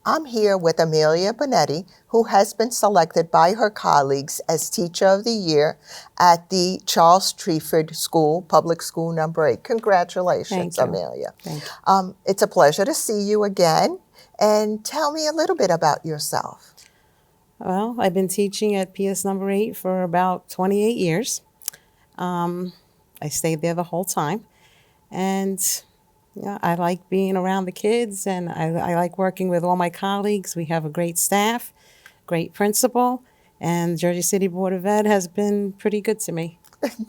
I'm here with Amelia Bonetti, who has been selected by her colleagues as Teacher of the Year at the Charles Treeford School, Public School Number 8. Congratulations, Thank you. Amelia. Thank you. It's a pleasure to see you again. And tell me a little bit about yourself. Well, I've been teaching at PS number 8 for about 28 years. I stayed there the whole time. And yeah, I like being around the kids, and I like working with all my colleagues. We have a great staff, great principal, and Jersey City Board of Ed has been pretty good to me.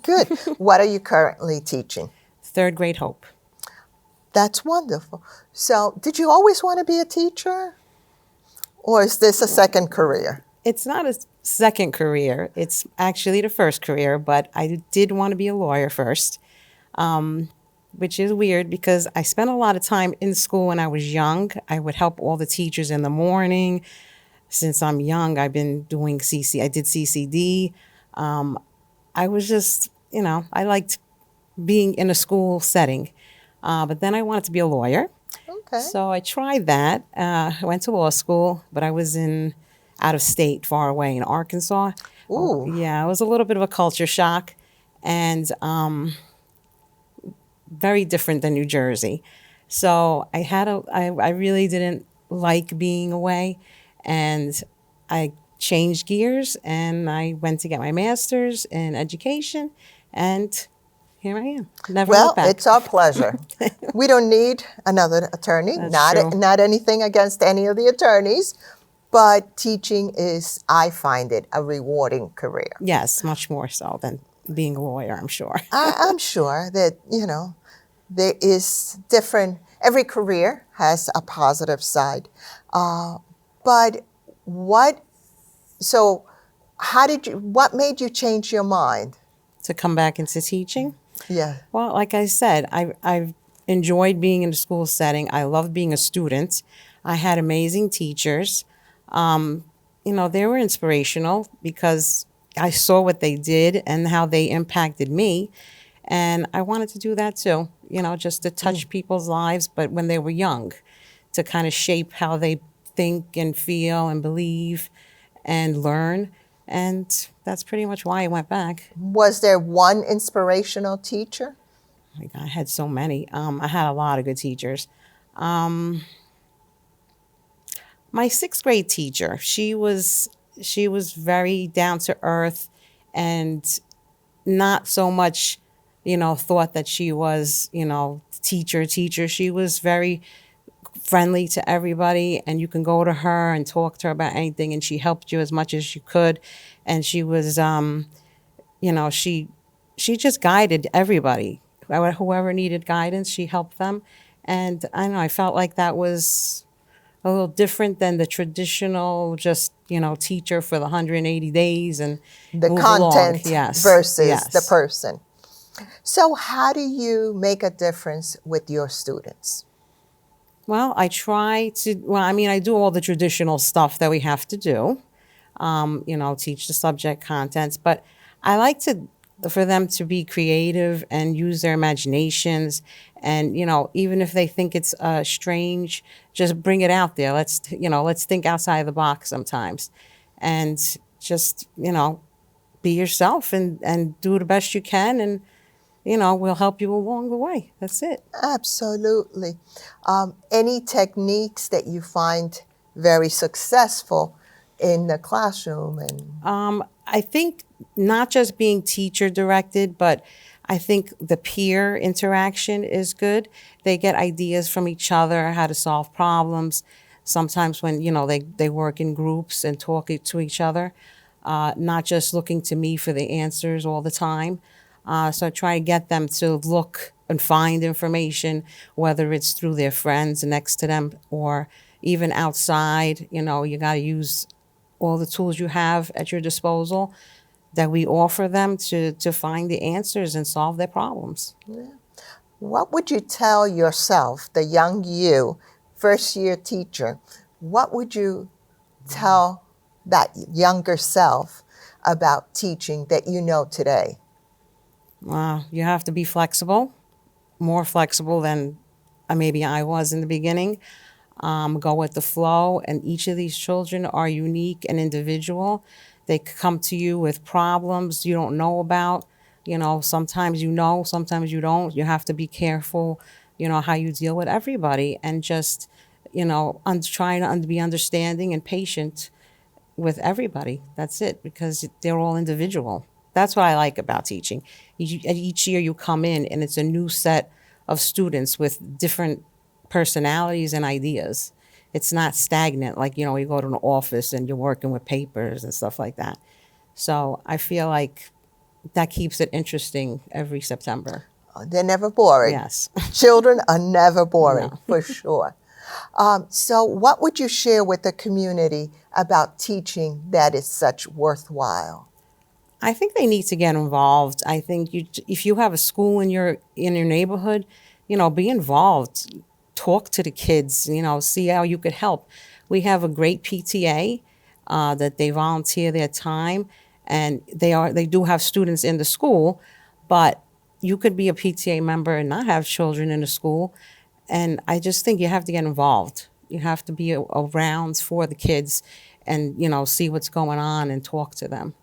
Good. What are you currently teaching? Third grade Hope. That's wonderful. So, did you always want to be a teacher? Or is this a second career? It's not a second career. It's actually the first career, but I did want to be a lawyer first, which is weird because I spent a lot of time in school when I was young. I would help all the teachers in the morning. Since I'm young, I've been doing I did CCD. I was just, I liked being in a school setting. But then I wanted to be a lawyer. Okay. So I tried that. I went to law school, but I was out of state, far away in Arkansas. Ooh. Yeah, it was a little bit of a culture shock, and very different than New Jersey. So I really didn't like being away, and I changed gears, and I went to get my master's in education, and here I am. Never looked back. It's our pleasure. We don't need another attorney. That's true. Not anything against any of the attorneys, but teaching is, I find it, a rewarding career. Yes, much more so than being a lawyer, I'm sure. I'm sure that, there is different, every career has a positive side. But what made you change your mind? To come back into teaching? Yeah. Well, like I said, I've enjoyed being in a school setting. I love being a student. I had amazing teachers. They were inspirational because I saw what they did and how they impacted me. And I wanted to do that too, just to touch people's lives, but when they were young, to kind of shape how they think and feel and believe and learn. And that's pretty much why I went back. Was there one inspirational teacher? I had so many. I had a lot of good teachers. My sixth grade teacher, she was very down to earth and not so much, thought that she was, teacher. She was very friendly to everybody, and you can go to her and talk to her about anything, and she helped you as much as she could. And she was, she just guided everybody. Whoever needed guidance, she helped them. And I felt like that was a little different than the traditional just, teacher for the 180 days and the move content along. Yes. Versus Yes. the person. So how do you make a difference with your students? Well, I do all the traditional stuff that we have to do, teach the subject contents, but I like for them to be creative and use their imaginations. And, even if they think it's strange, just bring it out there. Let's think outside the box sometimes and just, be yourself and do the best you can. And, we'll help you along the way. That's it. Absolutely. Any techniques that you find very successful in the classroom? And I think not just being teacher directed, but I think the peer interaction is good. They get ideas from each other, how to solve problems. Sometimes when, they work in groups and talk to each other, not just looking to me for the answers all the time. So I try to get them to look and find information, whether it's through their friends next to them or even outside. You got to use all the tools you have at your disposal that we offer them to find the answers and solve their problems. Yeah. What would you tell yourself, the young you, first-year teacher, what would you tell that younger self about teaching that you know today? You have to be flexible, more flexible than maybe I was in the beginning. go with the flow. And each of these children are unique and individual. They come to you with problems you don't know about. Sometimes you know, sometimes you don't. You have to be careful, how you deal with everybody, and just, trying to be understanding and patient with everybody. That's it, because they're all individual. That's what I like about teaching. Each year you come in and it's a new set of students with different personalities and ideas. It's not stagnant like, you go to an office and you're working with papers and stuff like that. So I feel like that keeps it interesting every September. They're never boring. Yes. Children are never boring, No. for sure. So what would you share with the community about teaching that is such worthwhile? I think they need to get involved. I think if you have a school in your neighborhood, be involved. Talk to the kids. See how you could help. We have a great PTA that they volunteer their time, and they do have students in the school, but you could be a PTA member and not have children in the school. And I just think you have to get involved. You have to be around for the kids, and see what's going on and talk to them.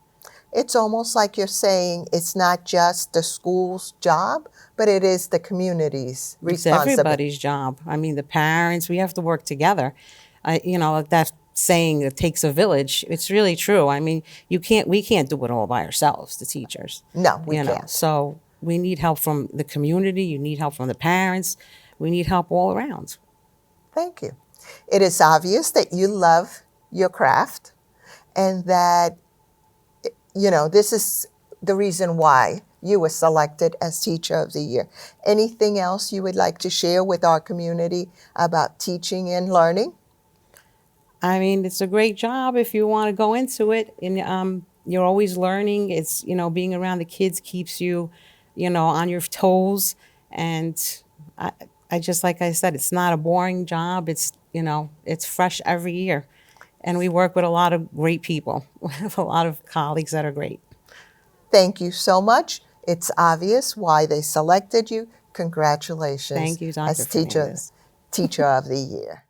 It's almost like you're saying it's not just the school's job, but it is the community's It's responsibility. everybody's job. I mean, the parents, we have to work together. That saying, it takes a village. It's really true. I mean, we can't do it all by ourselves, the teachers. No, we can't. So we need help from the community. You need help from the parents. We need help all around. Thank you. It is obvious that you love your craft, and that this is the reason why you were selected as Teacher of the Year. Anything else you would like to share with our community about teaching and learning? I mean, it's a great job if you want to go into it, and you're always learning. It's being around the kids keeps you, on your toes, and I just, like I said, it's not a boring job. It's it's fresh every year, and we work with a lot of great people. We have a lot of colleagues that are great. Thank you so much. It's obvious why they selected you. Congratulations Thank you, Dr. as Fernandez. Teacher of the Year.